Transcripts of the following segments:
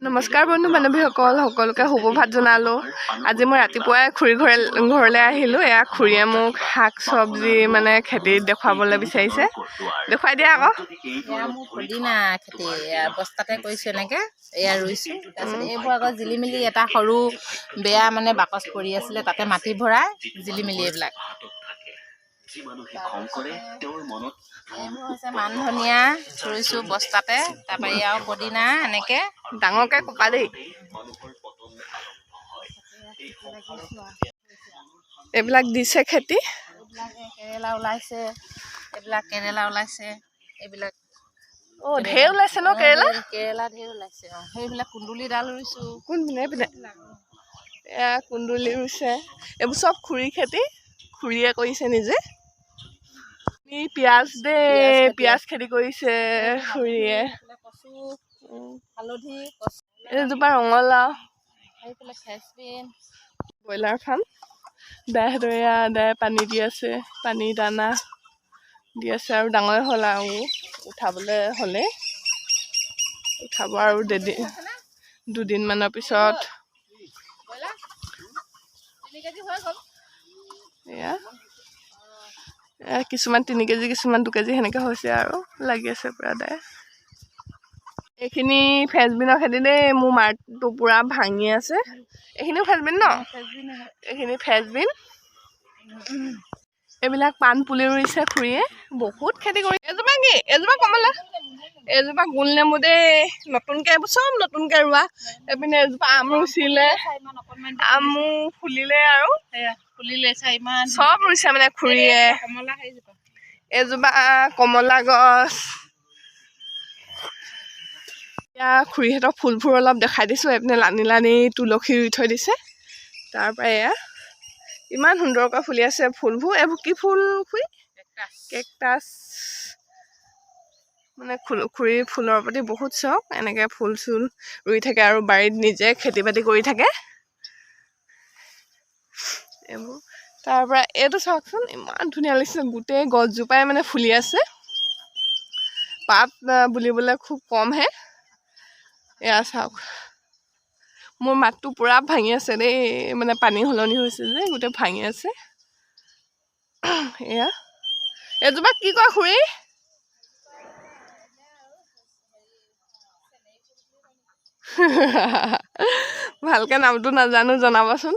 নমস্কাৰ বন্ধু বান্ধৱীসকল সকলোকে সুপ্ৰভাত জনালো। আজি মই ৰাতিপুৱাই খুৰী ঘৰলৈ আহিলোঁ। এয়া খুৰীয়ে মোক শাক চব্জি মানে খেতিত দেখুৱাবলৈ বিচাৰিছে। দেখুৱাই দিয়া আকৌ। এয়া মোৰ পুদিনা খেতি বস্তাতে কৰিছোঁ, এনেকৈ এয়া ৰুইছোঁ। তাৰপিছত এইবোৰ আকৌ জিলিমিলি এটা সৰু বেয়া মানে বাকচ পৰি আছিলে, তাতে মাটি ভৰাই জিলিমিলি এইবিলাক। এইবোৰ হৈছে মান ধনিয়া ৰুইছোঁ বস্তাতে, তাৰপৰা আৰু পুদিনা এনেকৈ ডাঙৰকৈ কপা দেই। এইবিলাক দিছে খেতি। এইবিলাক কেৰেলা ওলাইছে, এইবিলাক ঢেৰ ওলাইছে ন কেৰেলা? কেৰেলা ঢেৰ ওলাইছে। সেইবিলাক কুন্দুলিডাল ৰুইছোঁ। কোন পিনে এয়া কুন্দুলি ৰুইছে। এইবোৰ চব খুৰী খেতি, খুৰীয়ে কৰিছে নিজে। পিয়াজ খেতি কৰিছে খুৰীয়ে। কচু, হালধি, এইজোপা ৰঙালাও। সেইফালে ফ্ৰেঞ্চবিন। Broiler farm. দাই পানী দি আছে, পানী দানা দি আছে আৰু ডাঙৰ হ'ল আৰু উঠাবলৈ হ'লে উঠাব আৰু দুদিনমানৰ পিছত। এয়া কিছুমান 3 কেজি, কিছুমান 2 কেজি সেনেকৈ হৈছে আৰু লাগি আছে পুৰা দাই। এইখিনি ফ্ৰেঞ্চবিনৰ খেতি দেই। মোৰ মাৰটো পুৰা ভাঙি আছে। এইখিনিও ফ্ৰেঞ্চবিন ন? এইখিনি ফ্ৰেঞ্চবিন। এইবিলাক পাণ পুলি ৰুইছে খুৰীয়ে। বহুত খেতি কৰি। এজোপা কি? এজোপা কমলা, এজোপা গোল নেমু দেই। নতুনকৈ এইবোৰ চব নতুনকৈ ৰোৱা। এইপিনে এজোপা আম ৰুইছিলে, আমো ফুলিলে আৰু চব ৰুইছে মানে খুৰীয়ে। এজোপা কমলা গছ। এতিয়া খুৰীহঁতৰ ফুলবোৰ অলপ দেখাই দিছোঁ। এইপিনে লানি তুলসী ৰুই থৈ দিছে। তাৰপৰা এয়া ইমান সুন্দৰকৈ ফুলি আছে ফুলবোৰ। এইবোৰ কি ফুল খুৰী? কেকটাছ। মানে খুৰীৰ ফুলৰ প্ৰতি বহুত চখ। এনেকৈ ফুল চুল ৰুই থাকে আৰু বাৰীত নিজে খেতি বাতি কৰি থাকে এইবোৰ। তাৰপৰা এইটো চাওকচোন, ইমান ধুনীয়া লাগিছে। গোটেই গছজোপাই মানে ফুলি আছে। পাত বুলিবলৈ খুব কমহে। এয়া চাওক, মোৰ মাতটো পুৰা ভাঙি আছে দেই। মানে পানী সলনি হৈছে যে গোটেই ভাঙি আছে। এয়া এজোপা কি কয় খুৰী? ভালকৈ নামটো নাজানো, জনাবচোন।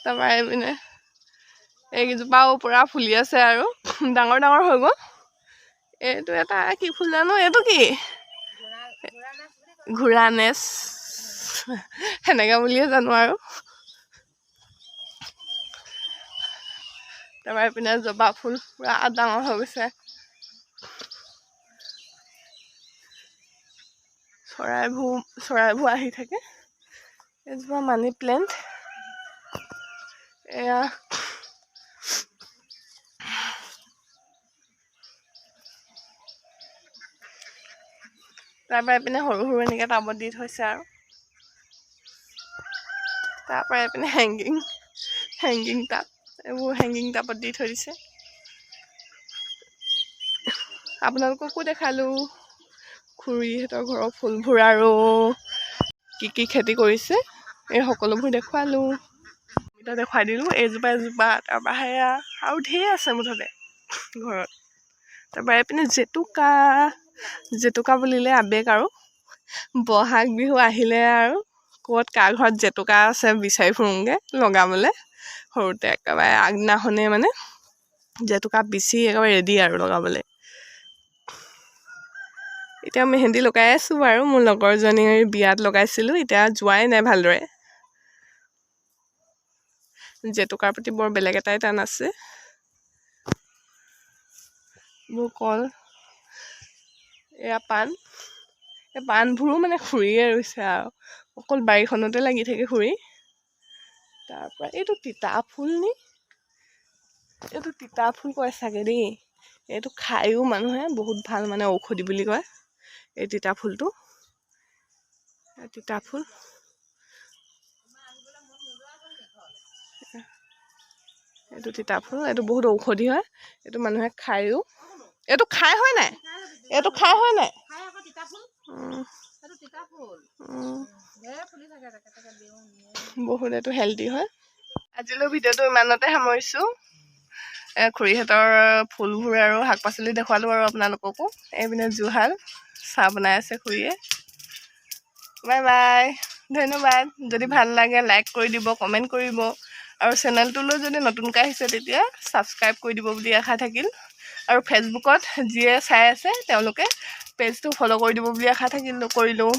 তাৰপৰা এইপিনে এইকেইজোপাও পুৰা ফুলি আছে আৰু ডাঙৰ হৈ গ'ল। এইটো এটা কি ফুল জানো? এইটো কি? ঘোঁৰানেচ সেনেকৈ বুলিয়ে জানো আৰু। তাৰপৰা এইপিনে জবা ফুল পুৰা ডাঙৰ হৈ গৈছে। চৰাইবোৰ আহি থাকে। এজোপা মানি প্লেণ্ট। এয়া তাৰপৰা এইপিনে সৰু এনেকৈ টাবত দি থৈছে আৰু। তাৰপৰা এইপিনে হেংগিং টাব। এইবোৰ হেংগিং টাবত দি থৈ দিছে। আপোনালোককো দেখালোঁ খুৰীহঁতৰ ঘৰৰ ফুলবোৰ আৰু কি খেতি কৰিছে। এই সকলোবোৰ দেখুৱালোঁ। এতিয়া দেখুৱাই দিলোঁ এজোপা। তাৰপৰা সেয়া আৰু ঢেৰ আছে মুঠতে ঘৰত। তাৰপৰা এইপিনে জেতুকা বুলিলে আৱেগ আৰু। বহাগ বিহু আহিলে আৰু ক'ত কাৰ ঘৰত জেতুকা আছে বিচাৰি ফুৰোঁগৈ লগাবলৈ। সৰুতে একেবাৰে আগদিনাখনে মানে জেতুকা পিচি একেবাৰে ৰেডি আৰু লগাবলৈ। এতিয়া মেহেন্দি লগাই আছোঁ বাৰু। মোৰ লগৰজনীৰ বিয়াত লগাইছিলোঁ, এতিয়া যোৱাই নাই ভালদৰে। জেতুকাৰ প্ৰতি বৰ বেলেগ এটাই টান আছে। মোৰ কল, এয়া পাণ। এই পাণবোৰো মানে খুৰীয়ে ৰুইছে আৰু অকল বাৰীখনতে লাগি থাকে খুৰী। তাৰপৰা এইটো তিতা ফুল নি? এইটো তিতা ফুল কয় চাগে দেই। এইটো খায়ো মানুহে, বহুত ভাল মানে ঔষধি বুলি কয় এই তিতা ফুলটো। তিতা ফুল এইটো তিতা ফুল। এইটো বহুত ঔষধি হয়। এইটো মানুহে খায়ো। এইটো খাই হয় নাই? বহুত এইটো হেল্ডি হয়। আজিলৈ ভিডিঅ'টো ইমানতে সামৰিছোঁ। খুৰীহঁতৰ ফুলবোৰ আৰু শাক পাচলি দেখুৱালোঁ আৰু আপোনালোককো। এইপিনে জুহাল চাহ বনাই আছে খুৰীয়ে। বাই বাই, ধন্যবাদ। যদি ভাল লাগে লাইক কৰি দিব, কমেণ্ট কৰিব, আৰু চেনেলটোলৈ যদি নতুনকৈ আহিছে তেতিয়া ছাবস্ক্ৰাইব কৰি দিব বুলি আশা থাকিল। আৰু ফেচবুকত যিয়ে চাই আছে তেওঁলোকে পেজটো ফ'ল' কৰি দিব বুলি আশা থাকিল, কৰিলোঁ।